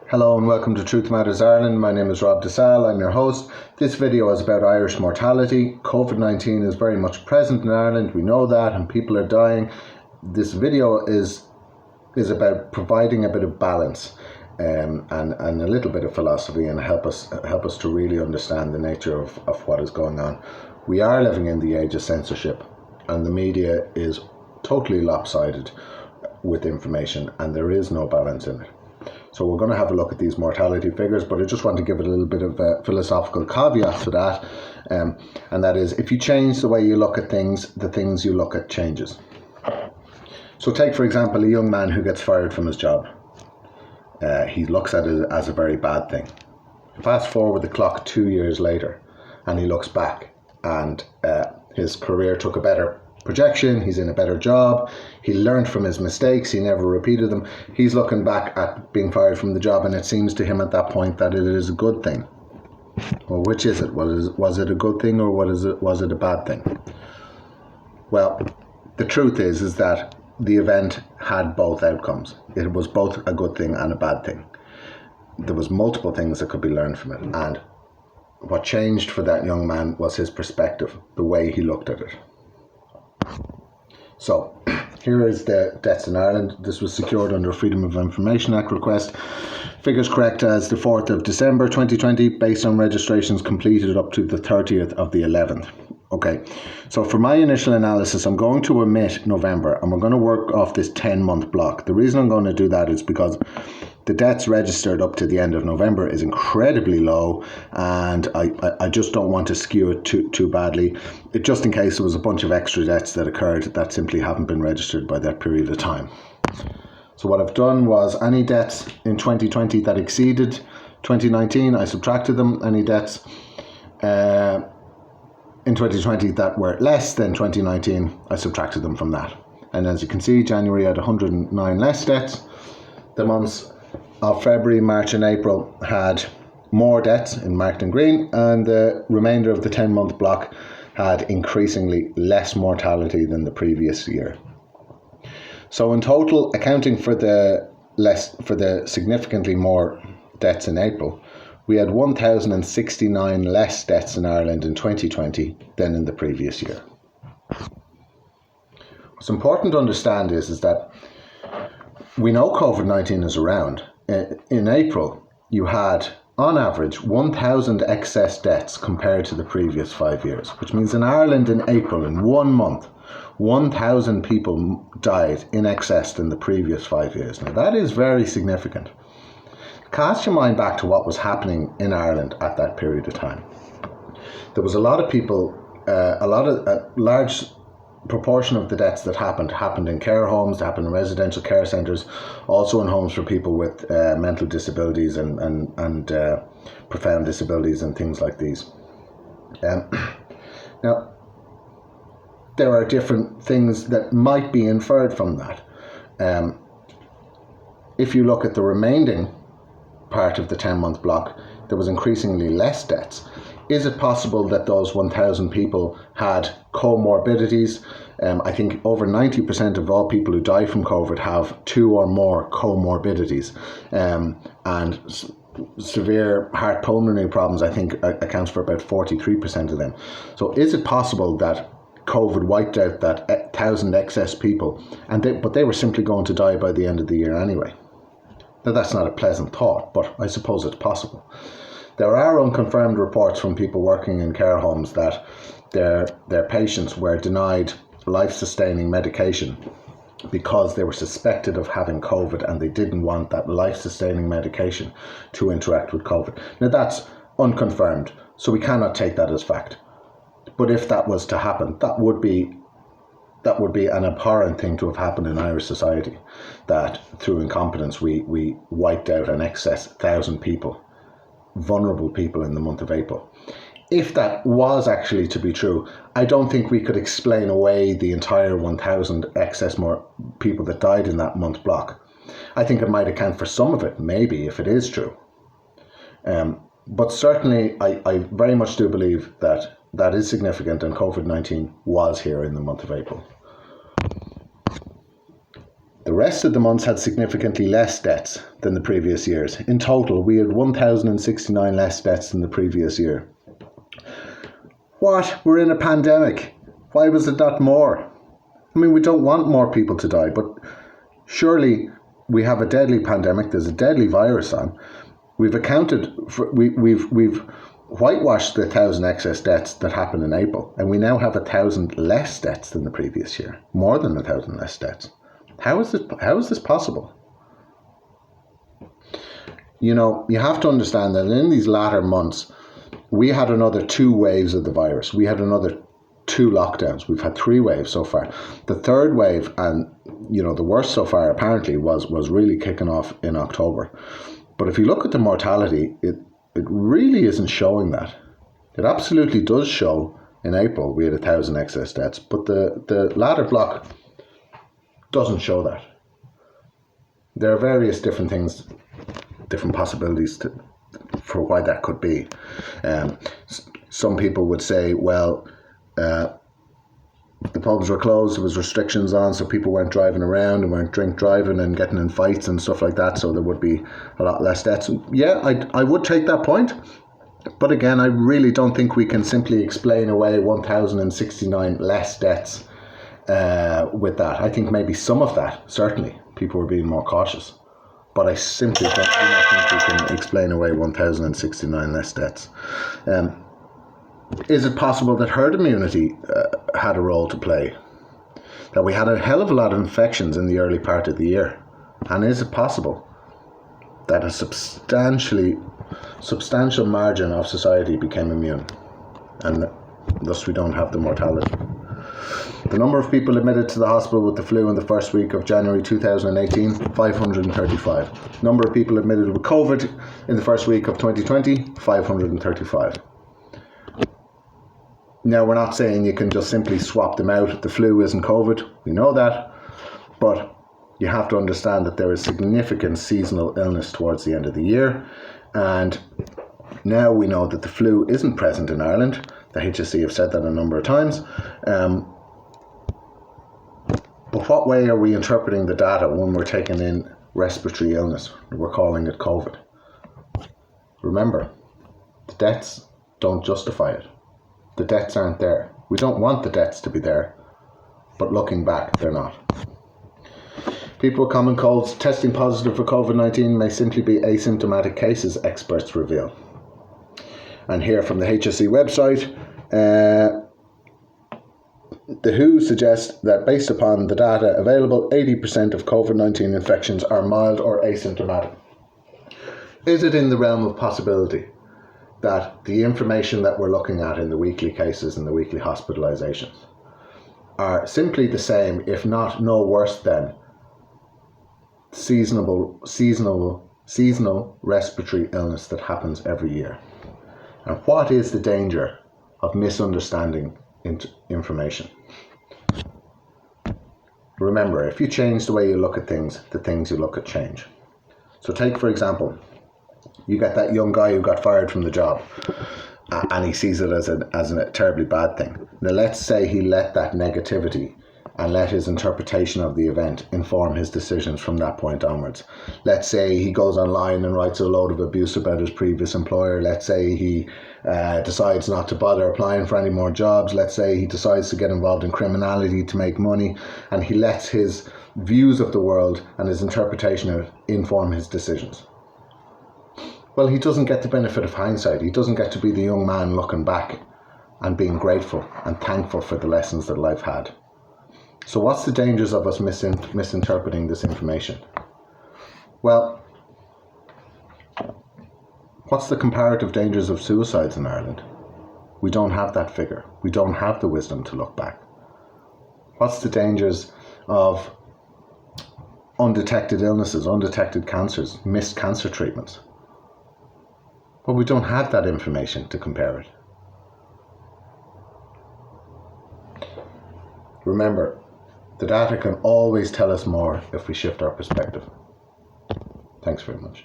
Hello and welcome to Truth Matters Ireland. My name is Rob DeSalle. I'm your host. This video is about Irish mortality. COVID-19 is very much present in Ireland. We know that, and people are dying. This video is about providing a bit of balance and a little bit of philosophy, and help us to really understand the nature of what is going on. We are living in the age of censorship, and the media is totally lopsided with information, and there is no balance in it. So we're going to have a look at these mortality figures, but I just want to give it a little bit of a philosophical caveat to that, and that is, if you change the way you look at things, the things you look at changes. So take, for example, a young man who gets fired from his job. He looks at it as a very bad thing. Fast forward the clock 2 years later, and he looks back, and his career took a better projection. He's in a better job. He learned from his mistakes. He never repeated them. He's looking back at being fired from the job, and it seems to him at that point that it is a good thing. Well, which is it? Was it a good thing, or was it a bad thing? Well, the truth is that the event had both outcomes. It was both a good thing and a bad thing. There was multiple things that could be learned from it, and what changed for that young man was his perspective, the way he looked at it. So here is the deaths in Ireland. This was secured under a Freedom of Information Act request. Figures correct as the 4th of December 2020, based on registrations completed up to the 30th of the 11th. Okay, so for my initial analysis, I'm going to omit November, and we're going to work off this 10-month block. The reason I'm going to do that is because the deaths registered up to the end of November is incredibly low, and I just don't want to skew it too badly, just in case there was a bunch of extra deaths that occurred that simply haven't been registered by that period of time. So what I've done was, any deaths in 2020 that exceeded 2019, I subtracted them. Any deaths in 2020 that were less than 2019, I subtracted them from that. And as you can see, January had 109 less deaths. The months of February, March and April had more deaths, in marked in green, and the remainder of the 10-month block had increasingly less mortality than the previous year. So in total, accounting for the significantly more deaths in April, we had 1,069 less deaths in Ireland in 2020 than in the previous year. What's important to understand is that we know COVID-19 is around. In April, you had, on average, 1,000 excess deaths compared to the previous 5 years, which means in Ireland in April, in 1 month, 1,000 people died in excess than the previous 5 years. Now, that is very significant. Cast your mind back to what was happening in Ireland at that period of time. There was a lot of people, a large proportion of the deaths that happened in care homes, happened in residential care centres, also in homes for people with mental disabilities and profound disabilities and things like these. Now, there are different things that might be inferred from that. If you look at the remaining part of the 10-month block, there was increasingly less deaths. Is it possible that those 1,000 people had comorbidities? I think over 90% of all people who die from COVID have 2 or more comorbidities, and severe heart pulmonary problems, I think, accounts for about 43% of them. So is it possible that COVID wiped out that 1,000 excess people, but they were simply going to die by the end of the year anyway? Now, that's not a pleasant thought, but I suppose it's possible. There are unconfirmed reports from people working in care homes that their patients were denied life-sustaining medication because they were suspected of having COVID, and they didn't want that life-sustaining medication to interact with COVID. Now, that's unconfirmed, so we cannot take that as fact. But if that was to happen, that would be an abhorrent thing to have happened in Irish society, that through incompetence we wiped out an excess 1,000 people, vulnerable people, in the month of April. If that was actually to be true, I don't think we could explain away the entire 1,000 excess more people that died in that month block. I think it might account for some of it, maybe, if it is true. But certainly, I very much do believe that that is significant, and COVID-19 was here in the month of April. The rest of the months had significantly less deaths than the previous years. In total, we had 1,069 less deaths than the previous year. What? We're in a pandemic. Why was it not more? I mean, we don't want more people to die, but surely we have a deadly pandemic. There's a deadly virus on. We've accounted for, we've whitewashed the 1,000 excess deaths that happened in April, and we now have 1,000 less deaths than the previous year. More than 1,000 less deaths. How is this possible? You know, you have to understand that in these latter months, we had another 2 waves of the virus. We had another 2 lockdowns. We've had 3 waves so far. The third wave, and you know, the worst so far apparently was really kicking off in October. But if you look at the mortality, it really isn't showing that. It absolutely does show in April we had 1,000 excess deaths, but the latter block doesn't show that. There are various different things, different possibilities for why that could be. Some people would say, well, the pubs were closed, there was restrictions on, so people weren't driving around and weren't drink driving and getting in fights and stuff like that, so there would be a lot less deaths. Yeah, I would take that point, but again, I really don't think we can simply explain away 1,069 less deaths with that. I think maybe some of that, certainly, people were being more cautious, but I simply do not think we can explain away 1,069 less deaths. Is it possible that herd immunity had a role to play? That we had a hell of a lot of infections in the early part of the year? And is it possible that a substantial margin of society became immune, and thus we don't have the mortality? The number of people admitted to the hospital with the flu in the first week of January 2018, 535. Number of people admitted with COVID in the first week of 2020, 535. Now, we're not saying you can just simply swap them out. The flu isn't COVID, we know that, but you have to understand that there is significant seasonal illness towards the end of the year, and now we know that the flu isn't present in Ireland. The HSE have said that a number of times. But what way are we interpreting the data when we're taking in respiratory illness? We're calling it COVID. Remember, the deaths don't justify it. The deaths aren't there. We don't want the deaths to be there, but looking back, they're not. People with common colds testing positive for COVID-19 may simply be asymptomatic cases, experts reveal. And here from the HSE website, the WHO suggests that based upon the data available, 80% of COVID-19 infections are mild or asymptomatic. Is it in the realm of possibility that the information that we're looking at in the weekly cases and the weekly hospitalizations are simply the same, if not no worse than seasonal respiratory illness that happens every year? And what is the danger of misunderstanding information? Remember, if you change the way you look at things, the things you look at change. So take, for example, you get that young guy who got fired from the job, and he sees it as a terribly bad thing. Now, let's say he let that negativity and let his interpretation of the event inform his decisions from that point onwards. Let's say he goes online and writes a load of abuse about his previous employer. Let's say he decides not to bother applying for any more jobs. Let's say he decides to get involved in criminality to make money, and he lets his views of the world and his interpretation of it inform his decisions. Well, he doesn't get the benefit of hindsight. He doesn't get to be the young man looking back and being grateful and thankful for the lessons that life had. So what's the dangers of us misinterpreting this information? Well, what's the comparative dangers of suicides in Ireland? We don't have that figure. We don't have the wisdom to look back. What's the dangers of undetected illnesses, undetected cancers, missed cancer treatments? Well, we don't have that information to compare it. Remember, the data can always tell us more if we shift our perspective. Thanks very much.